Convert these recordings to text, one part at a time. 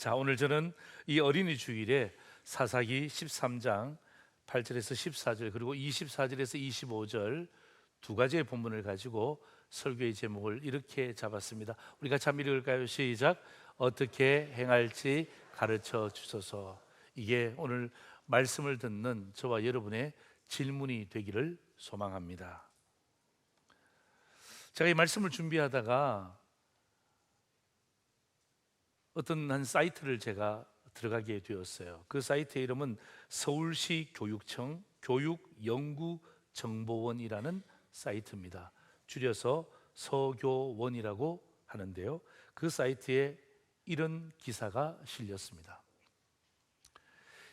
자, 오늘 저는 이 어린이 주일에 사사기 13장 8절에서 14절 그리고 24절에서 25절 두 가지의 본문을 가지고 설교의 제목을 이렇게 잡았습니다. 우리 같이 한번 읽을까요? 시작. 어떻게 행할지 가르쳐 주소서. 이게 오늘 말씀을 듣는 저와 여러분의 질문이 되기를 소망합니다. 제가 이 말씀을 준비하다가 어떤 한 사이트를 제가 들어가게 되었어요. 그 사이트의 이름은 서울시 교육청 교육연구정보원이라는 사이트입니다. 줄여서 서교원이라고 하는데요, 그 사이트에 이런 기사가 실렸습니다.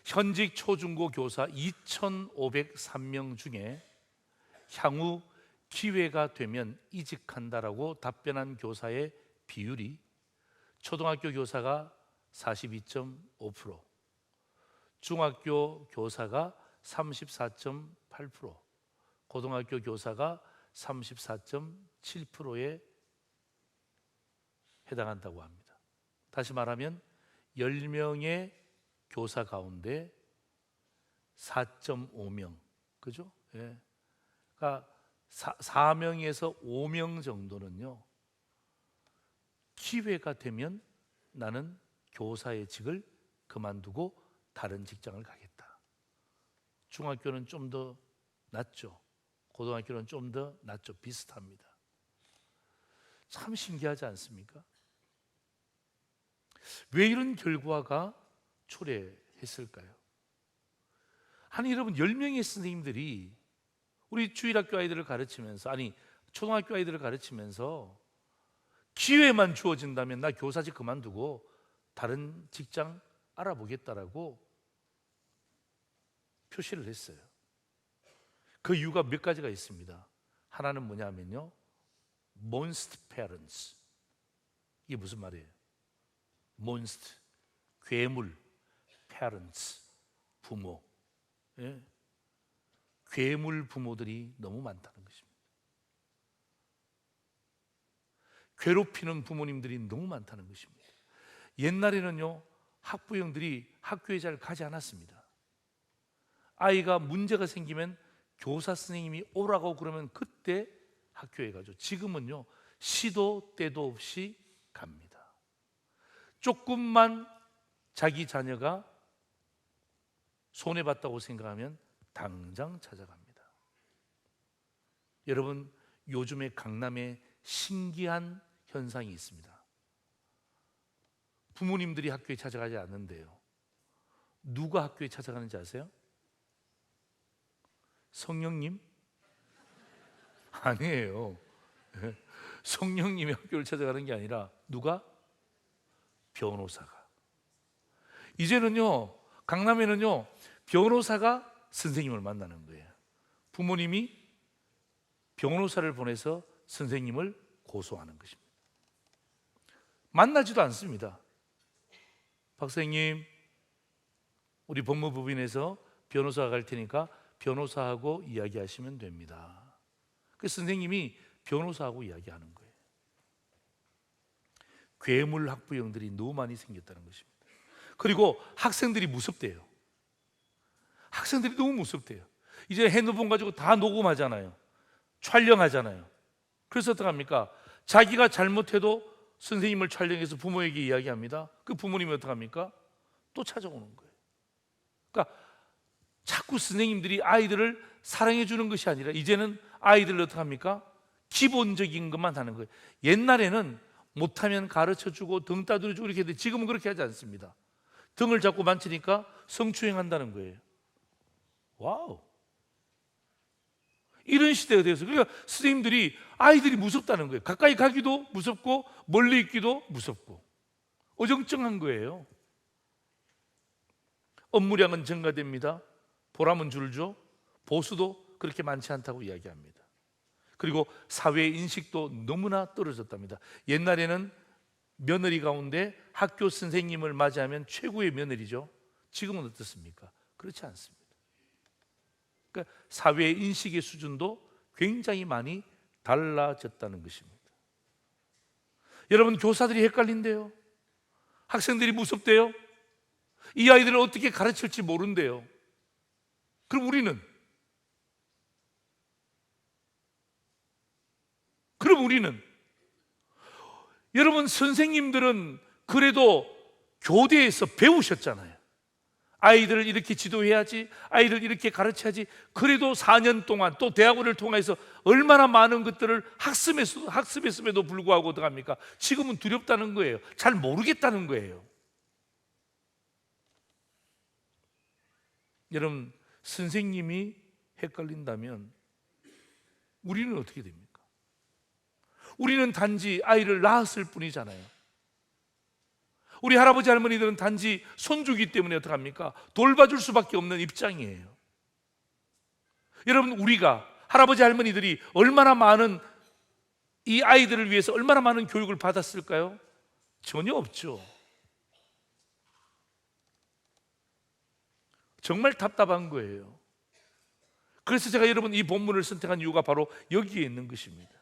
현직 초중고 교사 2,503명 중에 향후 기회가 되면 이직한다라고 답변한 교사의 비율이 초등학교 교사가 42.5%, 중학교 교사가 34.8%, 고등학교 교사가 34.7%에 해당한다고 합니다. 다시 말하면 10명의 교사 가운데 4.5명, 그죠? 예. 그러니까 4명에서 5명 정도는요, 기회가 되면 나는 교사의 직을 그만두고 다른 직장을 가겠다. 중학교는 좀 더 낫죠. 고등학교는 좀 더 낫죠. 비슷합니다. 참 신기하지 않습니까? 왜 이런 결과가 초래했을까요? 아니 여러분, 10명의 선생님들이 우리 주일학교 아이들을 가르치면서, 아니 초등학교 아이들을 가르치면서 기회만 주어진다면 나 교사직 그만두고 다른 직장 알아보겠다라고 표시를 했어요. 그 이유가 몇 가지가 있습니다. 하나는 뭐냐면요, monster parents. 이게 무슨 말이에요? monster, 괴물, parents, 부모. 예? 괴물 부모들이 너무 많다는 것입니다. 괴롭히는 부모님들이 너무 많다는 것입니다. 옛날에는요, 학부형들이 학교에 잘 가지 않았습니다. 아이가 문제가 생기면 교사 선생님이 오라고 그러면 그때 학교에 가죠. 지금은요, 시도 때도 없이 갑니다. 조금만 자기 자녀가 손해봤다고 생각하면 당장 찾아갑니다. 여러분, 요즘에 강남에 신기한 현상이 있습니다. 부모님들이 학교에 찾아가지 않는데요, 누가 학교에 찾아가는지 아세요? 성령님? 아니에요. 성령님이 학교를 찾아가는 게 아니라 누가? 변호사가. 이제는요, 강남에는요, 변호사가 선생님을 만나는 거예요. 부모님이 변호사를 보내서 선생님을 고소하는 것입니다. 만나지도 않습니다. 박사님, 우리 법무부인에서 변호사가 갈 테니까 변호사하고 이야기하시면 됩니다. 그 선생님이 변호사하고 이야기하는 거예요. 괴물 학부형들이 너무 많이 생겼다는 것입니다. 그리고 학생들이 무섭대요. 학생들이 너무 무섭대요. 이제 핸드폰 가지고 다 녹음하잖아요. 촬영하잖아요. 그래서 어떡합니까? 자기가 잘못해도 선생님을 촬영해서 부모에게 이야기합니다. 그 부모님이 어떡합니까? 또 찾아오는 거예요. 그러니까 자꾸 선생님들이 아이들을 사랑해 주는 것이 아니라 이제는 아이들을 어떡합니까? 기본적인 것만 하는 거예요. 옛날에는 못하면 가르쳐 주고 등 따돌려 주고 이렇게 했는데 지금은 그렇게 하지 않습니다. 등을 잡고 만지니까 성추행한다는 거예요. 와우, 이런 시대가 되어서, 그러니까 선생님들이 아이들이 무섭다는 거예요. 가까이 가기도 무섭고 멀리 있기도 무섭고 어정쩡한 거예요. 업무량은 증가됩니다. 보람은 줄죠. 보수도 그렇게 많지 않다고 이야기합니다. 그리고 사회 인식도 너무나 떨어졌답니다. 옛날에는 며느리 가운데 학교 선생님을 맞이하면 최고의 며느리죠. 지금은 어떻습니까? 그렇지 않습니다. 그러니까 사회 인식의 수준도 굉장히 많이 달라졌다는 것입니다. 여러분, 교사들이 헷갈린대요. 학생들이 무섭대요. 이 아이들을 어떻게 가르칠지 모른대요. 그럼 우리는 여러분, 선생님들은 그래도 교대에서 배우셨잖아요. 아이들을 이렇게 지도해야지, 아이들 이렇게 가르쳐야지. 그래도 4년 동안 또 대학원을 통해서 얼마나 많은 것들을 학습했음에도 불구하고 어떡합니까? 지금은 두렵다는 거예요. 잘 모르겠다는 거예요. 여러분, 선생님이 헷갈린다면 우리는 어떻게 됩니까? 우리는 단지 아이를 낳았을 뿐이잖아요. 우리 할아버지 할머니들은 단지 손주기 때문에 어떡합니까? 돌봐줄 수밖에 없는 입장이에요. 여러분, 우리가 할아버지 할머니들이 얼마나 많은 이 아이들을 위해서 얼마나 많은 교육을 받았을까요? 전혀 없죠. 정말 답답한 거예요. 그래서 제가 여러분 이 본문을 선택한 이유가 바로 여기에 있는 것입니다.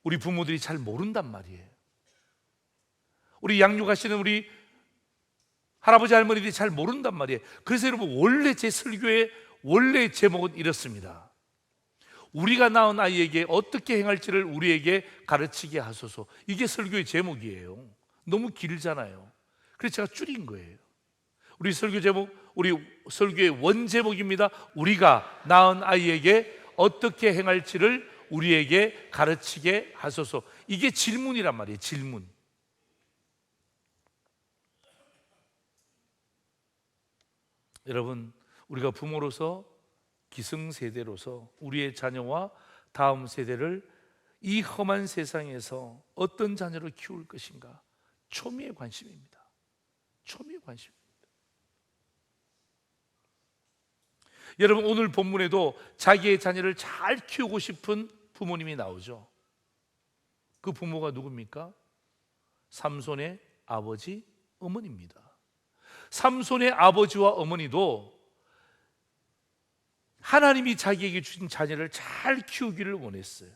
우리 부모들이 잘 모른단 말이에요. 우리 양육하시는 우리 할아버지 할머니들이 잘 모른단 말이에요. 그래서 여러분, 원래 제 설교의 원래 제목은 이렇습니다. 우리가 낳은 아이에게 어떻게 행할지를 우리에게 가르치게 하소서. 이게 설교의 제목이에요. 너무 길잖아요. 그래서 제가 줄인 거예요. 우리 설교 제목, 우리 설교의 원 제목입니다. 우리가 낳은 아이에게 어떻게 행할지를 우리에게 가르치게 하소서. 이게 질문이란 말이에요. 질문. 여러분, 우리가 부모로서, 기성세대로서 우리의 자녀와 다음 세대를 이 험한 세상에서 어떤 자녀를 키울 것인가, 초미의 관심입니다. 초미의 관심입니다. 여러분, 오늘 본문에도 자기의 자녀를 잘 키우고 싶은 부모님이 나오죠. 그 부모가 누굽니까? 삼손의 아버지, 어머니입니다. 삼손의 아버지와 어머니도 하나님이 자기에게 주신 자녀를 잘 키우기를 원했어요.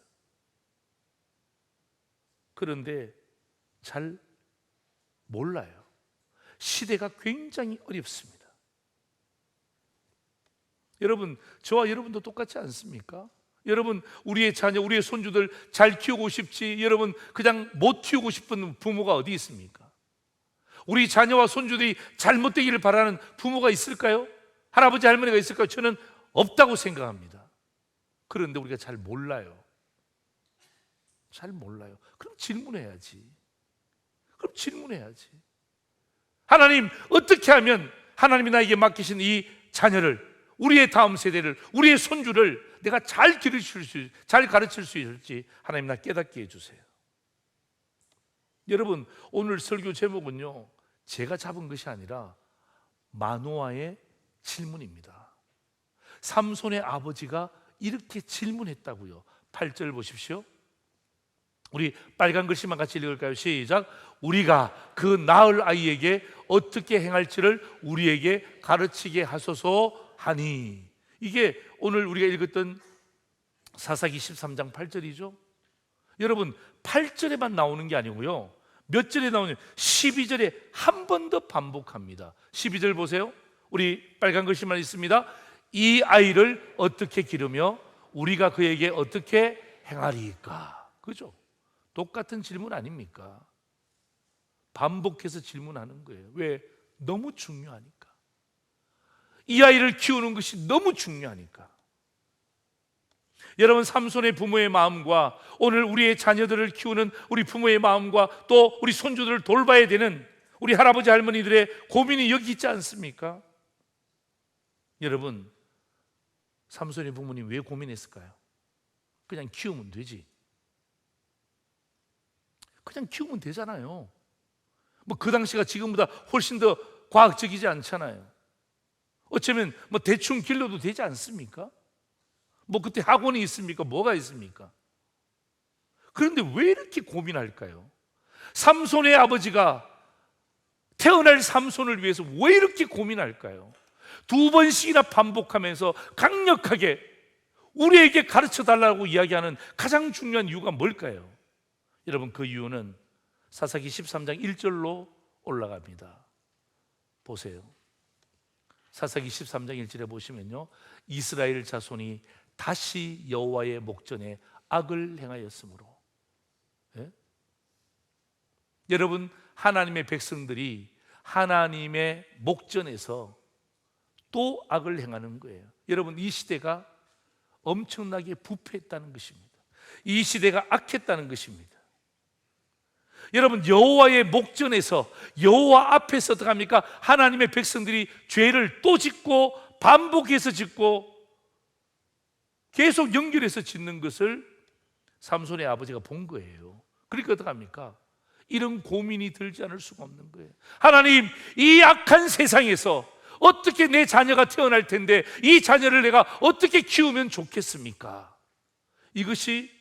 그런데 잘 몰라요. 시대가 굉장히 어렵습니다. 여러분, 저와 여러분도 똑같지 않습니까? 여러분, 우리의 자녀, 우리의 손주들 잘 키우고 싶지, 여러분 그냥 못 키우고 싶은 부모가 어디 있습니까? 우리 자녀와 손주들이 잘못되기를 바라는 부모가 있을까요? 할아버지 할머니가 있을까요? 저는 없다고 생각합니다. 그런데 우리가 잘 몰라요. 잘 몰라요. 그럼 질문해야지. 하나님, 어떻게 하면 하나님이 나에게 맡기신 이 자녀를, 우리의 다음 세대를, 우리의 손주를 내가 잘 가르칠 수 있을지 하나님 나 깨닫게 해주세요. 여러분, 오늘 설교 제목은요, 제가 잡은 것이 아니라 마노아의 질문입니다. 삼손의 아버지가 이렇게 질문했다고요. 8절 보십시오. 우리 빨간 글씨만 같이 읽을까요? 시작. 우리가 그 낳을 아이에게 어떻게 행할지를 우리에게 가르치게 하소서 하니. 이게 오늘 우리가 읽었던 사사기 13장 8절이죠. 여러분, 8절에만 나오는 게 아니고요, 몇 절에 나오냐? 12절에 한 번 더 반복합니다. 12절 보세요. 우리 빨간 글씨만 있습니다. 이 아이를 어떻게 기르며 우리가 그에게 어떻게 행하리까? 그죠? 똑같은 질문 아닙니까? 반복해서 질문하는 거예요. 왜? 너무 중요하니까. 이 아이를 키우는 것이 너무 중요하니까. 여러분, 삼손의 부모의 마음과 오늘 우리의 자녀들을 키우는 우리 부모의 마음과 또 우리 손주들을 돌봐야 되는 우리 할아버지 할머니들의 고민이 여기 있지 않습니까? 여러분, 삼손의 부모님 왜 고민했을까요? 그냥 키우면 되지. 그냥 키우면 되잖아요. 뭐 그 당시가 지금보다 훨씬 더 과학적이지 않잖아요. 어쩌면 뭐 대충 길러도 되지 않습니까? 뭐 그때 학원이 있습니까? 뭐가 있습니까? 그런데 왜 이렇게 고민할까요? 삼손의 아버지가 태어날 삼손을 위해서 왜 이렇게 고민할까요? 2번씩이나 반복하면서 강력하게 우리에게 가르쳐 달라고 이야기하는 가장 중요한 이유가 뭘까요? 여러분, 그 이유는 사사기 13장 1절로 올라갑니다. 보세요. 사사기 13장 1절에 보시면요, 이스라엘 자손이 다시 여호와의 목전에 악을 행하였으므로. 예? 여러분, 하나님의 백성들이 하나님의 목전에서 또 악을 행하는 거예요. 여러분, 이 시대가 엄청나게 부패했다는 것입니다. 이 시대가 악했다는 것입니다. 여러분, 여호와의 목전에서, 여호와 앞에서 어떡합니까? 하나님의 백성들이 죄를 또 짓고 반복해서 짓고 계속 연결해서 짓는 것을 삼손의 아버지가 본 거예요. 그러니까 어떡합니까? 이런 고민이 들지 않을 수가 없는 거예요. 하나님, 이 악한 세상에서 어떻게 내 자녀가 태어날 텐데 이 자녀를 내가 어떻게 키우면 좋겠습니까? 이것이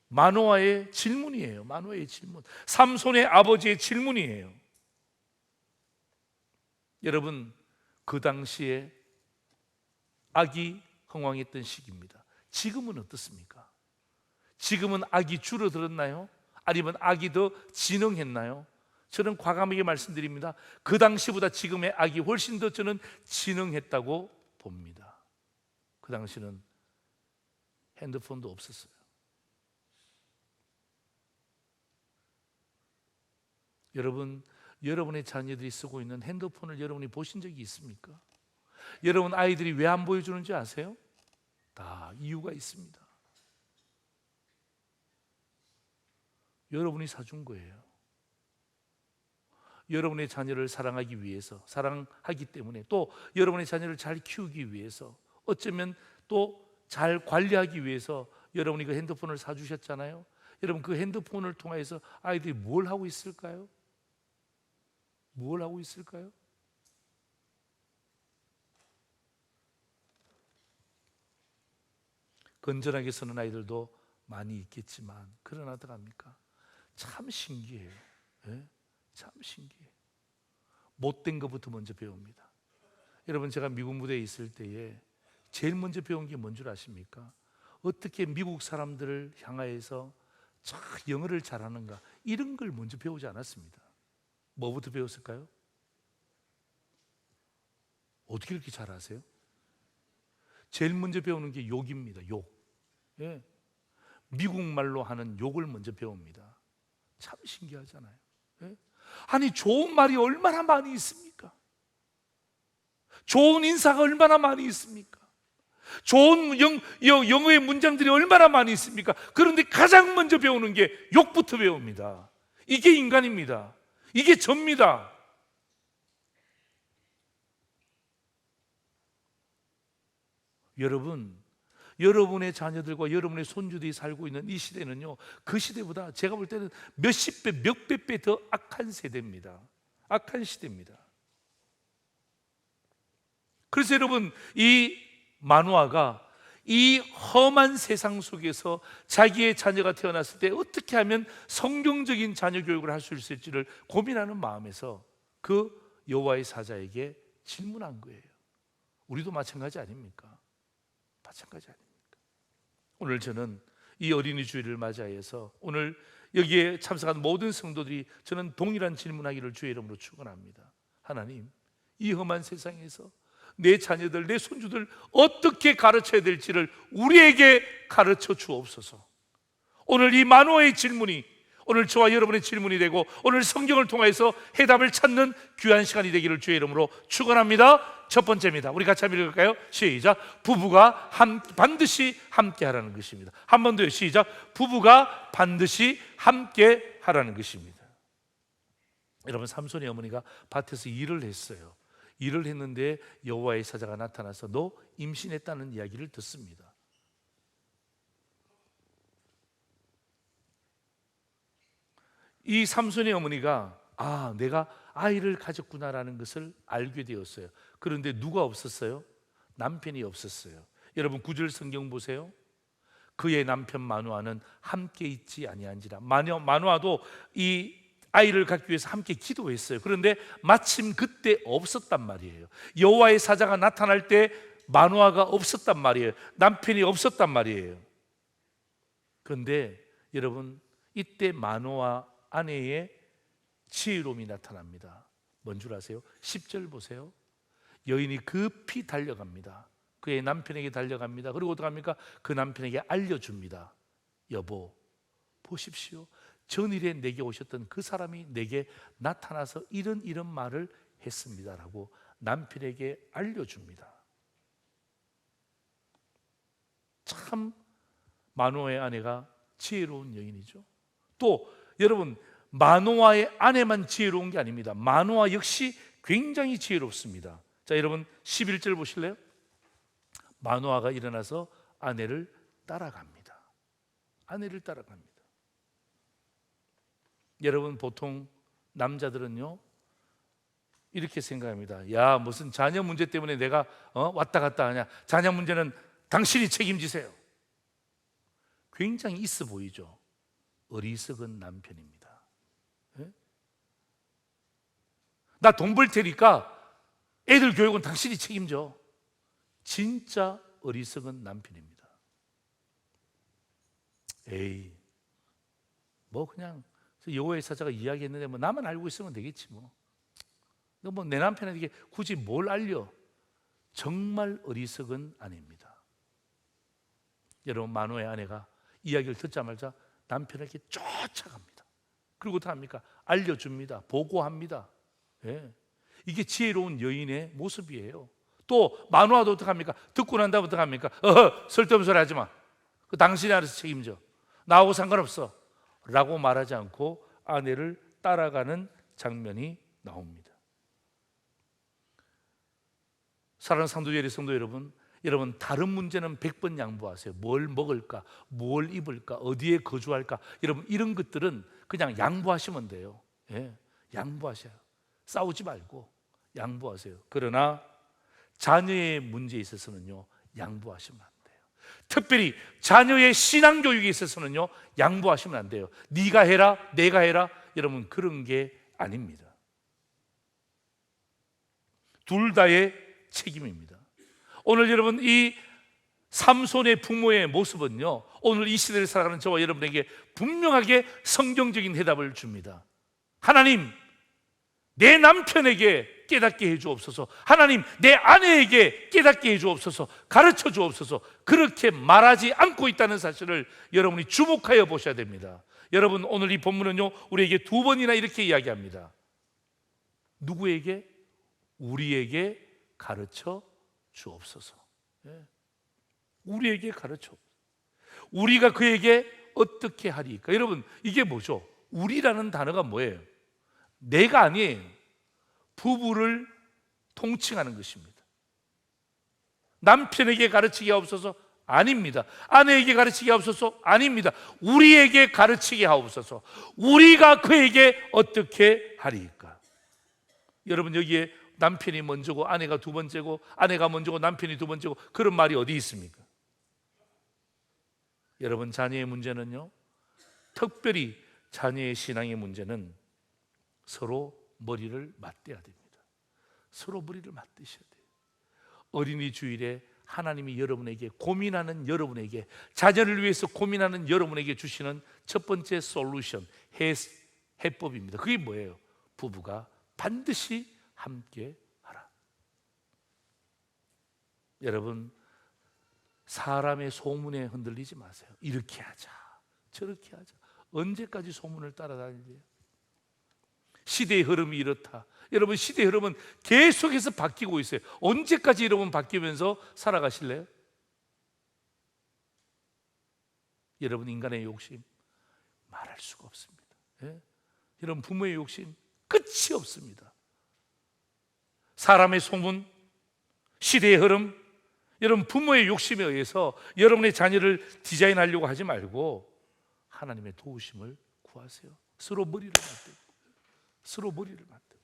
마노아의 질문이에요. 마노아의 질문, 삼손의 아버지의 질문이에요. 여러분, 그 당시에 악이 흥왕했던 시기입니다. 지금은 어떻습니까? 지금은 악이 줄어들었나요? 아니면 악이 더 진흥했나요? 저는 과감하게 말씀드립니다. 그 당시보다 지금의 악이 훨씬 더 저는 진흥했다고 봅니다. 그 당시는 핸드폰도 없었어요. 여러분, 여러분의 자녀들이 쓰고 있는 핸드폰을 여러분이 보신 적이 있습니까? 여러분 아이들이 왜 안 보여주는지 아세요? 다 이유가 있습니다. 여러분이 사준 거예요. 여러분의 자녀를 사랑하기 위해서, 사랑하기 때문에, 또 여러분의 자녀를 잘 키우기 위해서, 어쩌면 또 잘 관리하기 위해서 여러분이 그 핸드폰을 사주셨잖아요. 여러분, 그 핸드폰을 통해서 아이들이 뭘 하고 있을까요? 뭘 하고 있을까요? 건전하게 쓰는 아이들도 많이 있겠지만, 그러나 어떡합니까? 참 신기해요. 예? 참 신기해요. 못된 것부터 먼저 배웁니다. 여러분, 제가 미국 무대에 있을 때에 제일 먼저 배운 게 뭔 줄 아십니까? 어떻게 미국 사람들을 향하여서 참 영어를 잘하는가, 이런 걸 먼저 배우지 않았습니다. 뭐부터 배웠을까요? 어떻게 그렇게 잘하세요? 제일 먼저 배우는 게 욕입니다. 욕. 예. 미국 말로 하는 욕을 먼저 배웁니다. 참 신기하잖아요. 예? 아니, 좋은 말이 얼마나 많이 있습니까? 좋은 인사가 얼마나 많이 있습니까? 좋은 영어의 문장들이 얼마나 많이 있습니까? 그런데 가장 먼저 배우는 게 욕부터 배웁니다. 이게 인간입니다. 이게 접니다. 여러분, 여러분의 자녀들과 여러분의 손주들이 살고 있는 이 시대는요, 그 시대보다 제가 볼 때는 몇십 배, 몇백 배 더 악한 세대입니다. 악한 시대입니다. 그래서 여러분, 이 마노아가 이 험한 세상 속에서 자기의 자녀가 태어났을 때 어떻게 하면 성경적인 자녀 교육을 할 수 있을지를 고민하는 마음에서 그 여호와의 사자에게 질문한 거예요. 우리도 마찬가지 아닙니까? 마찬가지 아닙니까? 오늘 저는 이 어린이 주일을 맞이해서 오늘 여기에 참석한 모든 성도들이 저는 동일한 질문하기를 주의 이름으로 축원합니다. 하나님, 이 험한 세상에서 내 자녀들, 내 손주들 어떻게 가르쳐야 될지를 우리에게 가르쳐 주옵소서. 오늘 이 마노아의 질문이 오늘 저와 여러분의 질문이 되고 오늘 성경을 통해서 해답을 찾는 귀한 시간이 되기를 주의 이름으로 축원합니다. 첫 번째입니다. 우리 같이 한번 읽을까요? 시작. 부부가 반드시 함께 하라는 것입니다. 한 번 더요. 시작. 부부가 반드시 함께 하라는 것입니다. 여러분, 삼손의 어머니가 밭에서 일을 했어요. 일을 했는데 여호와의 사자가 나타나서 너 임신했다는 이야기를 듣습니다. 이 삼손의 어머니가 내가 아이를 가졌구나라는 것을 알게 되었어요. 그런데 누가 없었어요? 남편이 없었어요. 여러분 9절 성경 보세요. 그의 남편 마누아는 함께 있지 아니한지라. 마누아도 이 아이를 갖기 위해서 함께 기도했어요. 그런데 마침 그때 없었단 말이에요. 여호와의 사자가 나타날 때 마누아가 없었단 말이에요. 남편이 없었단 말이에요. 그런데 여러분, 이때 마누아 아내의 지혜로움이 나타납니다. 뭔 줄 아세요? 10절 보세요. 여인이 급히 달려갑니다. 그의 남편에게 달려갑니다. 그리고 어떡합니까? 그 남편에게 알려줍니다. 여보, 보십시오. 전일에 내게 오셨던 그 사람이 내게 나타나서 이런 말을 했습니다라고 남편에게 알려줍니다. 참 마노아의 아내가 지혜로운 여인이죠. 또 여러분, 마노아의 아내만 지혜로운 게 아닙니다. 마노아 역시 굉장히 지혜롭습니다. 자, 여러분 11절 보실래요? 마노아가 일어나서 아내를 따라갑니다. 아내를 따라갑니다. 여러분, 보통 남자들은요 이렇게 생각합니다. 야, 무슨 자녀 문제 때문에 내가 왔다 갔다 하냐? 자녀 문제는 당신이 책임지세요. 굉장히 있어 보이죠? 어리석은 남편입니다. 예? 나 돈 벌 테니까 애들 교육은 당신이 책임져. 진짜 어리석은 남편입니다. 에이, 뭐 그냥 여호와의 사자가 이야기했는데 뭐 나만 알고 있으면 되겠지 뭐. 너 뭐 내 남편에게 굳이 뭘 알려? 정말 어리석은 아내입니다. 여러분, 마노아의 아내가 이야기를 듣자마자 남편에게 쫓아갑니다. 그리고 어떻게 합니까? 알려줍니다. 보고합니다. 예. 이게 지혜로운 여인의 모습이에요. 또 마노아도 어떻게 합니까? 듣고 난 다음에 어떻게 합니까? 쓸데없는 소리 하지 마. 그 당신이 알아서 책임져. 나하고 상관없어 라고 말하지 않고 아내를 따라가는 장면이 나옵니다. 사랑하는 상도예리 성도 여러분, 다른 문제는 100번 양보하세요. 뭘 먹을까? 뭘 입을까? 어디에 거주할까? 여러분, 이런 것들은 그냥 양보하시면 돼요. 예, 양보하셔요. 싸우지 말고 양보하세요. 그러나 자녀의 문제에 있어서는요 양보하시면 안 돼요. 특별히 자녀의 신앙교육에 있어서는요 양보하시면 안 돼요. 네가 해라, 내가 해라, 여러분, 그런 게 아닙니다. 둘 다의 책임입니다. 오늘 여러분, 이 삼손의 부모의 모습은요 오늘 이 시대를 살아가는 저와 여러분에게 분명하게 성경적인 대답을 줍니다. 하나님, 내 남편에게 깨닫게 해주옵소서. 하나님, 내 아내에게 깨닫게 해주옵소서. 가르쳐 주옵소서. 그렇게 말하지 않고 있다는 사실을 여러분이 주목하여 보셔야 됩니다. 여러분, 오늘 이 본문은요 우리에게 두 번이나 이렇게 이야기합니다. 누구에게? 우리에게 가르쳐 주옵소서. 우리에게 가르쳐. 우리가 그에게 어떻게 하리까? 여러분, 이게 뭐죠? 우리라는 단어가 뭐예요? 내가 아니에요. 부부를 통칭하는 것입니다. 남편에게 가르치게 하옵소서? 아닙니다. 아내에게 가르치게 하옵소서? 아닙니다. 우리에게 가르치게 하옵소서. 우리가 그에게 어떻게 하리까? 여러분, 여기에 남편이 먼저고 아내가 두 번째고 아내가 먼저고 남편이 두 번째고 그런 말이 어디 있습니까? 여러분, 자녀의 문제는요, 특별히 자녀의 신앙의 문제는 서로 머리를 맞대야 됩니다. 서로 머리를 맞대셔야 돼요. 어린이 주일에 하나님이 여러분에게, 고민하는 여러분에게, 자녀를 위해서 고민하는 여러분에게 주시는 첫 번째 솔루션, 해법입니다. 그게 뭐예요? 부부가 반드시 함께 하라. 여러분, 사람의 소문에 흔들리지 마세요. 이렇게 하자, 저렇게 하자. 언제까지 소문을 따라다니세요? 시대의 흐름이 이렇다. 여러분, 시대의 흐름은 계속해서 바뀌고 있어요. 언제까지 여러분 바뀌면서 살아가실래요? 여러분, 인간의 욕심 말할 수가 없습니다. 예? 여러분, 부모의 욕심 끝이 없습니다. 사람의 소문, 시대의 흐름, 여러분, 부모의 욕심에 의해서 여러분의 자녀를 디자인하려고 하지 말고 하나님의 도우심을 구하세요. 서로 머리를 맞대고, 서로 머리를 맞대고.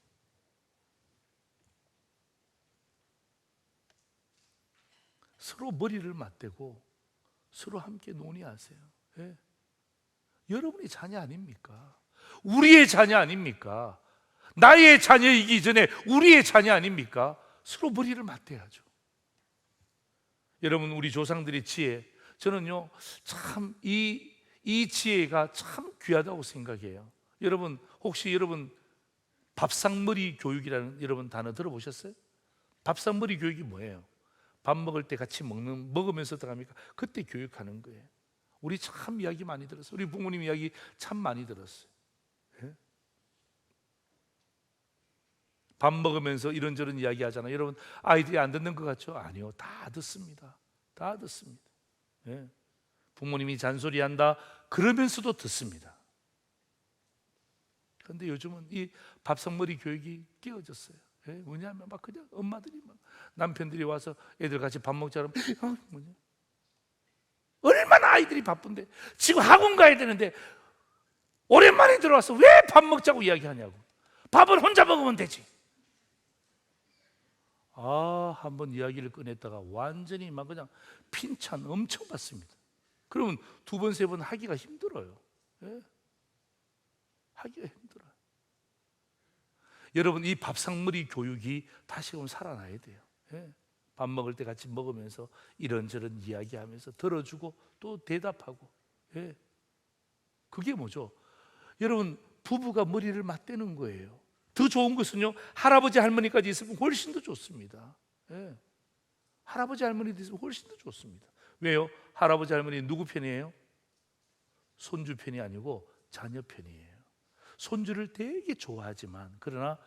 서로 머리를 맞대고 서로 함께 논의하세요. 예? 여러분의 자녀 아닙니까? 우리의 자녀 아닙니까? 나의 자녀이기 전에 우리의 자녀 아닙니까? 서로 머리를 맞대야죠. 여러분, 우리 조상들의 지혜, 저는요 참 이 지혜가 참 귀하다고 생각해요. 여러분, 혹시 여러분 밥상머리 교육이라는 여러분 단어 들어보셨어요? 밥상머리 교육이 뭐예요? 밥 먹을 때 같이 먹으면서 들어갑니까? 그때 교육하는 거예요. 우리 참 이야기 많이 들었어요. 우리 부모님 이야기 참 많이 들었어요. 예? 밥 먹으면서 이런저런 이야기 하잖아요. 여러분 아이들이 안 듣는 것 같죠? 아니요, 다 듣습니다. 다 듣습니다. 예? 부모님이 잔소리한다 그러면서도 듣습니다. 그런데 요즘은 이 밥상머리 교육이 깨어졌어요. 예? 뭐냐면 막 그냥 엄마들이 막 남편들이 와서 애들 같이 밥 먹자 그러면 얼마나 아이들이 바쁜데 지금 학원 가야 되는데 오랜만에 들어와서 왜 밥 먹자고 이야기하냐고. 밥은 혼자 먹으면 되지. 한번 이야기를 꺼냈다가 완전히 막 그냥 핀찬 엄청 받습니다. 그러면 두 번, 세 번 하기가 힘들어요. 예? 하기가 힘들어요. 여러분 이 밥상머리 교육이 다시금 살아나야 돼요. 예? 밥 먹을 때 같이 먹으면서 이런저런 이야기하면서 들어주고 또 대답하고. 예? 그게 뭐죠? 여러분 부부가 머리를 맞대는 거예요. 더 좋은 것은요, 할아버지 할머니까지 있으면 훨씬 더 좋습니다. 예. 할아버지 할머니도 있으면 훨씬 더 좋습니다. 왜요? 할아버지 할머니 누구 편이에요? 손주 편이 아니고 자녀 편이에요. 손주를 되게 좋아하지만 그러나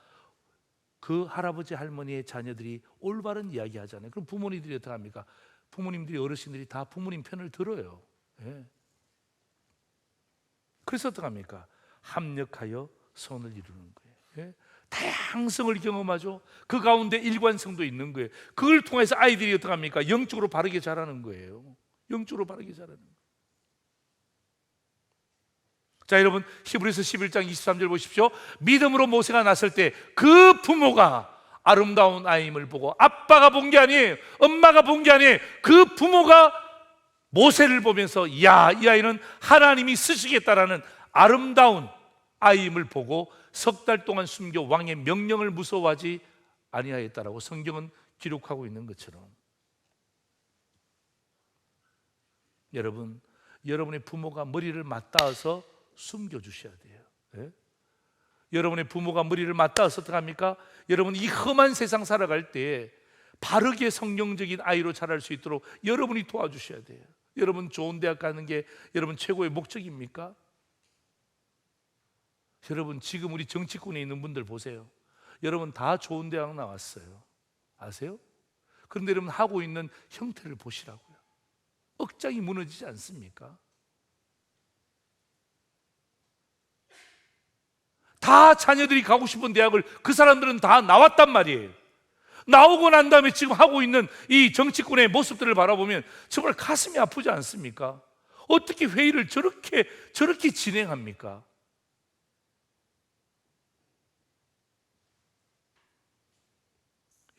그 할아버지 할머니의 자녀들이 올바른 이야기 하잖아요. 그럼 부모님들이 어떻게 합니까? 부모님들이 어르신들이 다 부모님 편을 들어요. 예. 그래서 어떻게 합니까? 합력하여 선을 이루는 거예요. 예? 다양성을 경험하죠. 그 가운데 일관성도 있는 거예요. 그걸 통해서 아이들이 어떻게 합니까? 영적으로 바르게 자라는 거예요. 영적으로 바르게 자라는 거예요. 자, 여러분 히브리서 11장 23절 보십시오. 믿음으로 모세가 났을 때 그 부모가 아름다운 아이임을 보고, 아빠가 본 게 아니에요, 엄마가 본 게 아니에요, 그 부모가 모세를 보면서 야, 이 아이는 하나님이 쓰시겠다라는 아름다운 아이임을 보고 석 달 동안 숨겨 왕의 명령을 무서워하지 아니하였다라고 성경은 기록하고 있는 것처럼, 여러분, 여러분의 부모가 머리를 맞닿아서 숨겨주셔야 돼요. 예? 여러분의 부모가 머리를 맞닿아서 어떻게 합니까? 여러분 이 험한 세상 살아갈 때 바르게 성경적인 아이로 자랄 수 있도록 여러분이 도와주셔야 돼요. 여러분 좋은 대학 가는 게 여러분 최고의 목적입니까? 여러분 지금 우리 정치권에 있는 분들 보세요. 여러분 다 좋은 대학 나왔어요. 아세요? 그런데 여러분 하고 있는 형태를 보시라고요. 억장이 무너지지 않습니까? 다 자녀들이 가고 싶은 대학을 그 사람들은 다 나왔단 말이에요. 나오고 난 다음에 지금 하고 있는 이 정치권의 모습들을 바라보면 정말 가슴이 아프지 않습니까? 어떻게 회의를 저렇게 진행합니까?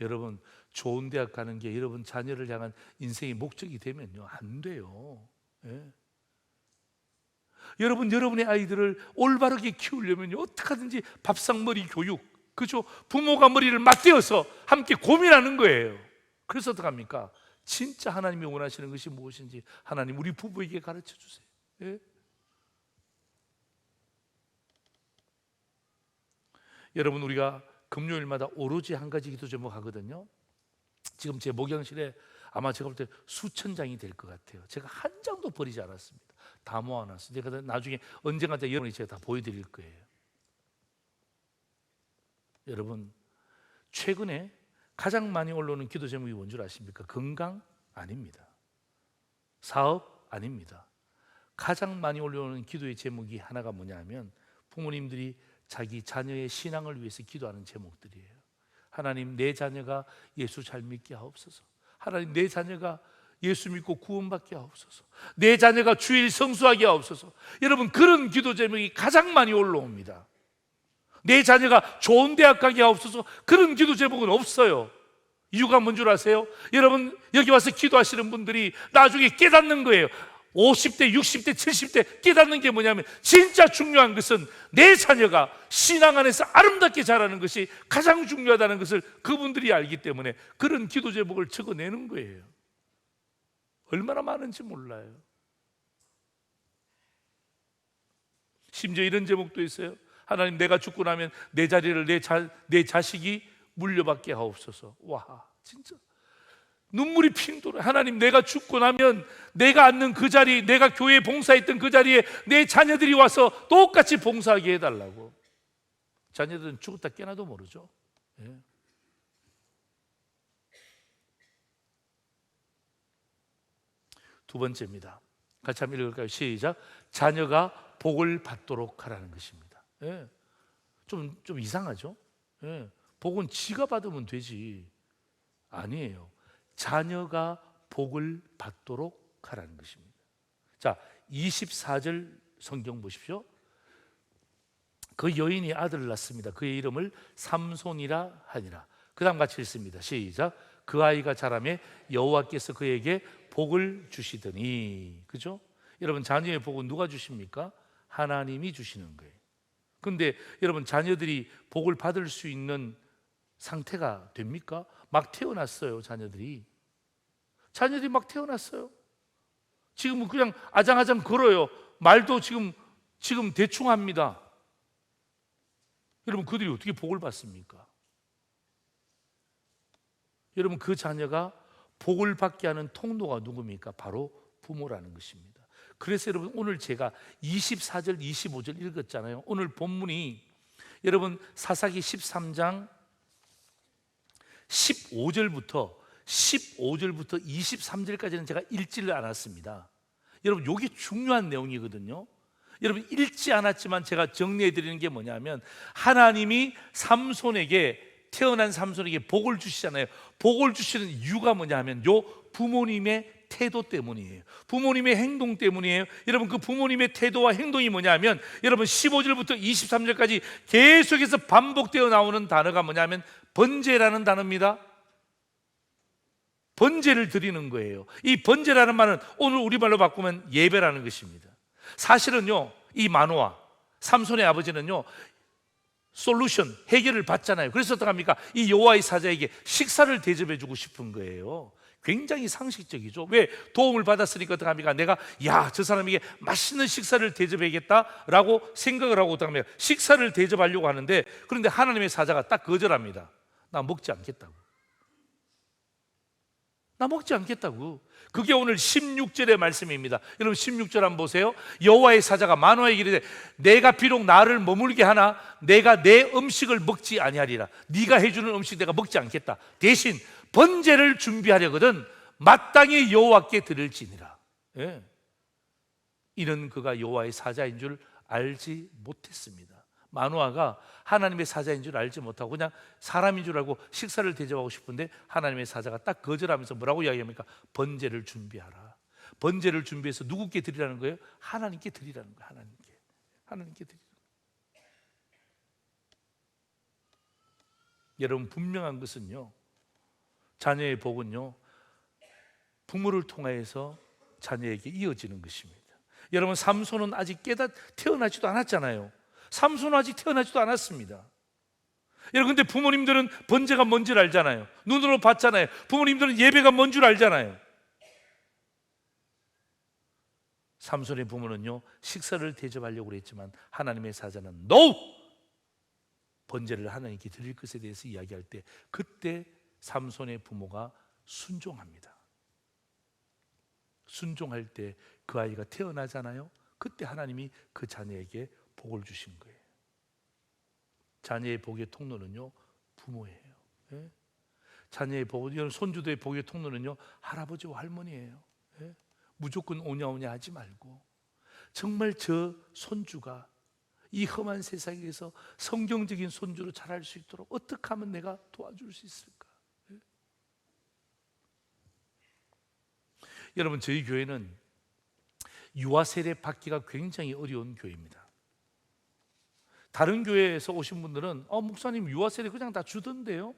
여러분 좋은 대학 가는 게 여러분 자녀를 향한 인생의 목적이 되면요 안 돼요. 예. 여러분 여러분의 아이들을 올바르게 키우려면 어떻게든지 밥상머리 교육, 그죠? 부모가 머리를 맞대어서 함께 고민하는 거예요. 그래서 어떡합니까? 진짜 하나님이 원하시는 것이 무엇인지 하나님 우리 부부에게 가르쳐 주세요. 예? 여러분 우리가 금요일마다 오로지 한 가지 기도 제목 하거든요. 지금 제 목양실에 아마 제가 볼 때 수천 장이 될 것 같아요. 제가 한 장도 버리지 않았습니다. 다 모아놨어요. 제가 나중에 언젠가 여러분이 제가 다 보여드릴 거예요. 여러분 최근에 가장 많이 올라오는 기도 제목이 뭔 줄 아십니까? 건강? 아닙니다. 사업? 아닙니다. 가장 많이 올라오는 기도의 제목이 하나가 뭐냐 하면 부모님들이 자기 자녀의 신앙을 위해서 기도하는 제목들이에요. 하나님 내 자녀가 예수 잘 믿게 하옵소서. 하나님 내 자녀가 예수 믿고 구원받게 하옵소서. 내 자녀가 주일 성수하게 하옵소서. 여러분 그런 기도 제목이 가장 많이 올라옵니다. 내 자녀가 좋은 대학 가게 하옵소서. 그런 기도 제목은 없어요. 이유가 뭔 줄 아세요? 여러분 여기 와서 기도하시는 분들이 나중에 깨닫는 거예요. 50대, 60대, 70대 깨닫는 게 뭐냐면 진짜 중요한 것은 내 자녀가 신앙 안에서 아름답게 자라는 것이 가장 중요하다는 것을 그분들이 알기 때문에 그런 기도 제목을 적어내는 거예요. 얼마나 많은지 몰라요. 심지어 이런 제목도 있어요. 하나님, 내가 죽고 나면 내 자리를 내 자식이 물려받게 하옵소서. 와, 진짜 눈물이 핑 돌아요. 하나님, 내가 죽고 나면 내가 앉는 그 자리, 내가 교회에 봉사했던 그 자리에 내 자녀들이 와서 똑같이 봉사하게 해달라고. 자녀들은 죽었다 깨나도 모르죠. 예. 두 번째입니다. 같이 한번 읽을까요? 시작. 자녀가 복을 받도록 하라는 것입니다. 예. 좀 이상하죠? 예. 복은 지가 받으면 되지. 아니에요. 자녀가 복을 받도록 하라는 것입니다. 자, 24절 성경 보십시오. 그 여인이 아들을 낳습니다. 그의 이름을 삼손이라 하니라. 그 다음 같이 읽습니다. 시작. 그 아이가 자라매 여호와께서 그에게 복을 주시더니. 그죠? 여러분, 자녀의 복은 누가 주십니까? 하나님이 주시는 거예요. 그런데 여러분, 자녀들이 복을 받을 수 있는 상태가 됩니까? 막 태어났어요. 자녀들이 막 태어났어요. 지금은 그냥 아장아장 걸어요. 말도 지금 대충 합니다. 여러분, 그들이 어떻게 복을 받습니까? 여러분, 그 자녀가 복을 받게 하는 통로가 누굽니까? 바로 부모라는 것입니다. 그래서 여러분, 오늘 제가 24절 25절 읽었잖아요. 오늘 본문이 여러분 사사기 13장 15절부터 23절까지는 제가 읽지를 않았습니다. 여러분, 이게 중요한 내용이거든요. 여러분, 읽지 않았지만 제가 정리해 드리는 게 뭐냐면, 하나님이 태어난 삼손에게 복을 주시잖아요. 복을 주시는 이유가 뭐냐 하면 요 부모님의 태도 때문이에요. 부모님의 행동 때문이에요. 여러분, 그 부모님의 태도와 행동이 뭐냐 하면, 여러분 15절부터 23절까지 계속해서 반복되어 나오는 단어가 뭐냐 하면 번제라는 단어입니다. 번제를 드리는 거예요. 이 번제라는 말은 오늘 우리말로 바꾸면 예배라는 것입니다. 사실은요, 이 마노아 삼손의 아버지는요 솔루션, 해결을 받잖아요. 그래서 어떡합니까? 이 여호와의 사자에게 식사를 대접해 주고 싶은 거예요. 굉장히 상식적이죠. 왜? 도움을 받았으니까 어떡합니까? 내가 저 사람에게 맛있는 식사를 대접해야겠다라고 생각을 하고 어떡합니까? 식사를 대접하려고 하는데, 그런데 하나님의 사자가 딱 거절합니다. 나 먹지 않겠다고. 그게 오늘 16절의 말씀입니다. 여러분, 16절 한번 보세요. 여호와의 사자가 마노아에게 이르되 내가 비록 나를 머물게 하나 내가 내 음식을 먹지 아니하리라. 네가 해주는 음식 내가 먹지 않겠다. 대신 번제를 준비하려거든 마땅히 여호와께 드릴지니라. 예. 이는 그가 여호와의 사자인 줄 알지 못했습니다. 마노아가 하나님의 사자인 줄 알지 못하고 그냥 사람인 줄 알고 식사를 대접하고 싶은데, 하나님의 사자가 딱 거절하면서 뭐라고 이야기합니까? 번제를 준비하라. 번제를 준비해서 누구께 드리라는 거예요? 하나님께 드리라는 거예요. 하나님께 드리라는 거예요. 여러분, 분명한 것은요, 자녀의 복은요 부모를 통하여서 자녀에게 이어지는 것입니다. 여러분, 삼손은 아직 태어나지도 않았잖아요. 삼손은 아직 태어나지도 않았습니다. 여러분, 근데 부모님들은 번제가 뭔 줄 알잖아요. 눈으로 봤잖아요. 부모님들은 예배가 뭔 줄 알잖아요. 삼손의 부모는요 식사를 대접하려고 했지만 하나님의 사자는 NO! 번제를 하나님께 드릴 것에 대해서 이야기할 때, 그때 삼손의 부모가 순종합니다. 순종할 때 그 아이가 태어나잖아요. 그때 하나님이 그 자녀에게 복을 주신 거예요. 자녀의 복의 통로는요 부모예요. 예? 자녀의 복, 손주들의 복의 통로는요 할아버지와 할머니예요. 예? 무조건 오냐오냐 하지 말고, 정말 저 손주가 이 험한 세상에서 성경적인 손주로 자랄 수 있도록 어떻게 하면 내가 도와줄 수 있을까? 예? 여러분, 저희 교회는 유아 세례 받기가 굉장히 어려운 교회입니다. 다른 교회에서 오신 분들은 목사님 유아 세례 그냥 다 주던데요?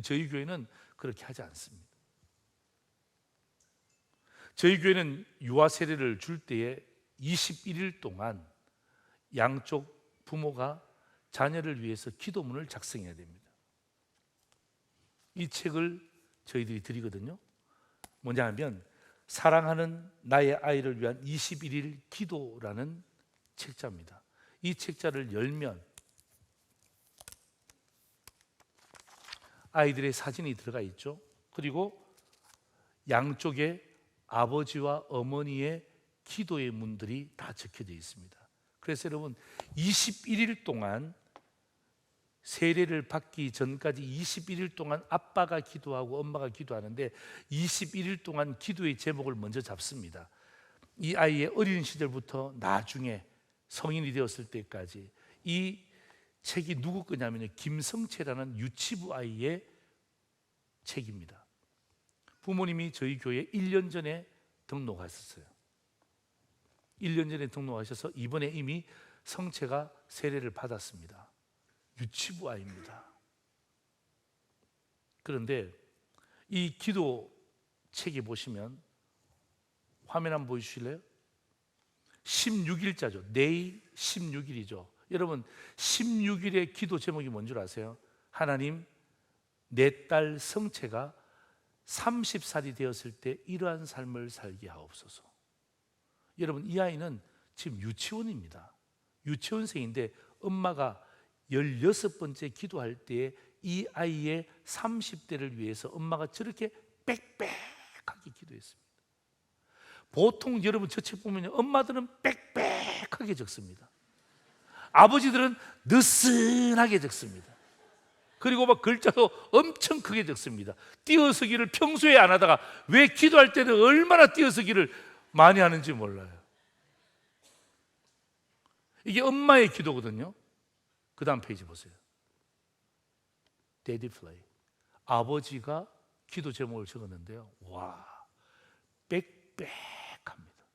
저희 교회는 그렇게 하지 않습니다. 저희 교회는 유아 세례를 줄 때에 21일 동안 양쪽 부모가 자녀를 위해서 기도문을 작성해야 됩니다. 이 책을 저희들이 드리거든요. 뭐냐 하면 사랑하는 나의 아이를 위한 21일 기도라는 책자입니다. 이 책자를 열면 아이들의 사진이 들어가 있죠. 그리고 양쪽에 아버지와 어머니의 기도의 문들이 다 적혀져 있습니다. 그래서 여러분 21일 동안 세례를 받기 전까지 21일 동안 아빠가 기도하고 엄마가 기도하는데 21일 동안 기도의 제목을 먼저 잡습니다. 이 아이의 어린 시절부터 나중에 성인이 되었을 때까지. 이 책이 누구 거냐면 김성채라는 유치부 아이의 책입니다. 부모님이 저희 교회에 1년 전에 등록하셨어요. 1년 전에 등록하셔서 이번에 이미 성채가 세례를 받았습니다. 유치부 아이입니다. 그런데 이 기도 책에 보시면 화면 한번 보여주실래요? 16일자죠. 내일 16일이죠. 여러분 16일의 기도 제목이 뭔 줄 아세요? 하나님, 내 딸 성채가 30살이 되었을 때 이러한 삶을 살게 하옵소서. 여러분 이 아이는 지금 유치원입니다. 유치원생인데 엄마가 16번째 기도할 때에 이 아이의 30대를 위해서 엄마가 저렇게 빽빽하게 기도했습니다. 보통 여러분 저 책 보면 엄마들은 빽빽하게 적습니다. 아버지들은 느슨하게 적습니다. 그리고 막 글자도 엄청 크게 적습니다. 띄어쓰기를 평소에 안 하다가 왜 기도할 때는 얼마나 띄어쓰기를 많이 하는지 몰라요. 이게 엄마의 기도거든요. 그 다음 페이지 보세요. Daddy play. 아버지가 기도 제목을 적었는데요. 와, 빽빽합니다.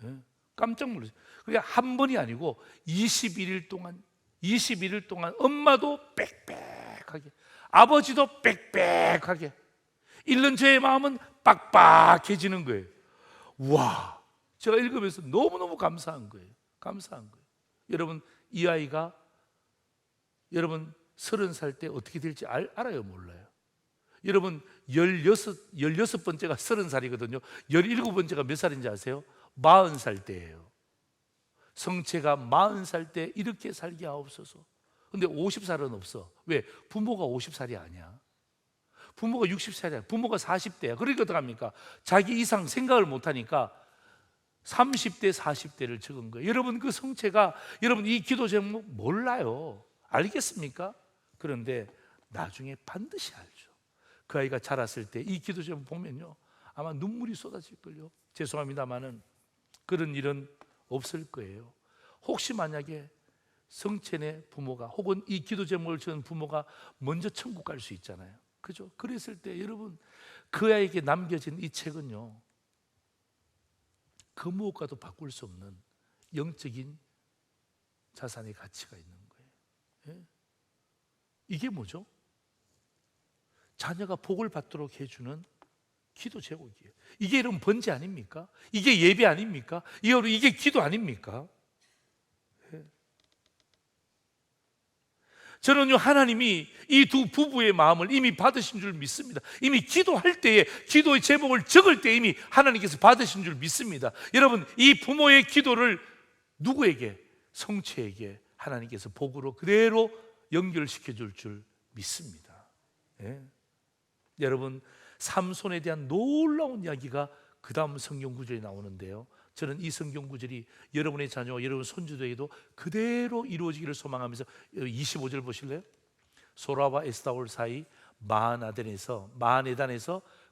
네? 깜짝 놀랐어요. 그게 한 번이 아니고 21일 동안 엄마도 빽빽하게, 아버지도 빽빽하게. 1년 저의 마음은 빡빡해지는 거예요. 와, 제가 읽으면서 너무너무 감사한 거예요. 여러분 이 아이가 여러분 30살 때 어떻게 될지 알아요? 몰라요? 여러분 16번째가 30살이거든요 17번째가 몇 살인지 아세요? 40살 때예요. 성채가 40살 때 이렇게 살게 하옵소서. 근데 50살은 없어. 왜? 부모가 50살이 아니야. 부모가 60살이야. 부모가 40대야. 그러니까 어떡합니까? 자기 이상 생각을 못하니까 30대, 40대를 적은 거예요. 여러분 그 성채가 여러분 이 기도 제목 몰라요. 알겠습니까? 그런데 나중에 반드시 알죠. 그 아이가 자랐을 때 이 기도 제목 보면요 아마 눈물이 쏟아질걸요. 죄송합니다만은 그런 일은 없을 거예요. 혹시 만약에 성채네 부모가 혹은 이 기도 제목을 적은 부모가 먼저 천국 갈 수 있잖아요. 그죠? 그랬을 때 여러분 그 아이에게 남겨진 이 책은요 그 무엇과도 바꿀 수 없는 영적인 자산의 가치가 있는 거예요. 예? 이게 뭐죠? 자녀가 복을 받도록 해주는 기도 제목이에요. 이게 여러분 번제 아닙니까? 이게 예배 아닙니까? 이게 기도 아닙니까? 예. 저는요 하나님이 이 두 부부의 마음을 이미 받으신 줄 믿습니다. 이미 기도할 때에 기도의 제목을 적을 때 이미 하나님께서 받으신 줄 믿습니다. 여러분 이 부모의 기도를 누구에게? 성채에게 하나님께서 복으로 그대로 연결시켜 줄 믿습니다. 예. 여러분 삼손에 대한 놀라운 이야기가 그 다음 성경 구절에 나오는데요 저는 이 성경 구절이 여러분의 자녀와 여러분 손주들에게도 그대로 이루어지기를 소망하면서 25절 보실래요? 소라와 에스타올 사이 마하네단에서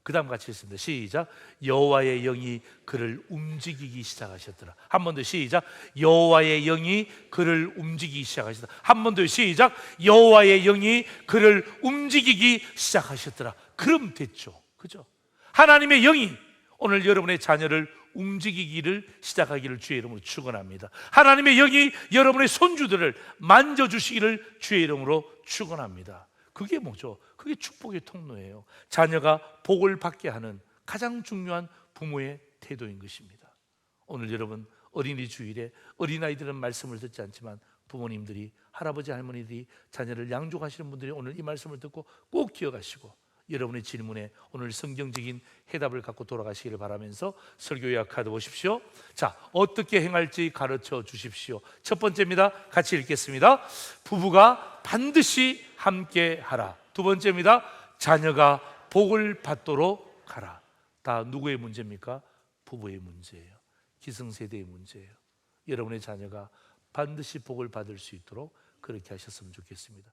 그 다음 같이 읽습니다. 시작. 여호와의 영이 그를 움직이기 시작하셨더라. 한 번 더 시작. 여호와의 영이 그를 움직이기 시작하셨더라. 한 번 더 시작. 여호와의 영이 그를 움직이기 시작하셨더라. 그럼 됐죠. 그죠? 하나님의 영이 오늘 여러분의 자녀를 움직이기를 시작하기를 주의 이름으로 축원합니다. 하나님의 영이 여러분의 손주들을 만져주시기를 주의 이름으로 축원합니다. 그게 뭐죠? 그게 축복의 통로예요. 자녀가 복을 받게 하는 가장 중요한 부모의 태도인 것입니다. 오늘 여러분 어린이 주일에 어린아이들은 말씀을 듣지 않지만 부모님들이 할아버지 할머니들이 자녀를 양육하시는 분들이 오늘 이 말씀을 듣고 꼭 기억하시고 여러분의 질문에 오늘 성경적인 해답을 갖고 돌아가시기를 바라면서 설교 요약 카드 보십시오. 자, 어떻게 행할지 가르쳐 주십시오. 첫 번째입니다. 같이 읽겠습니다. 부부가 반드시 함께 하라. 두 번째입니다. 자녀가 복을 받도록 하라. 다 누구의 문제입니까? 부부의 문제예요. 기성세대의 문제예요. 여러분의 자녀가 반드시 복을 받을 수 있도록 그렇게 하셨으면 좋겠습니다.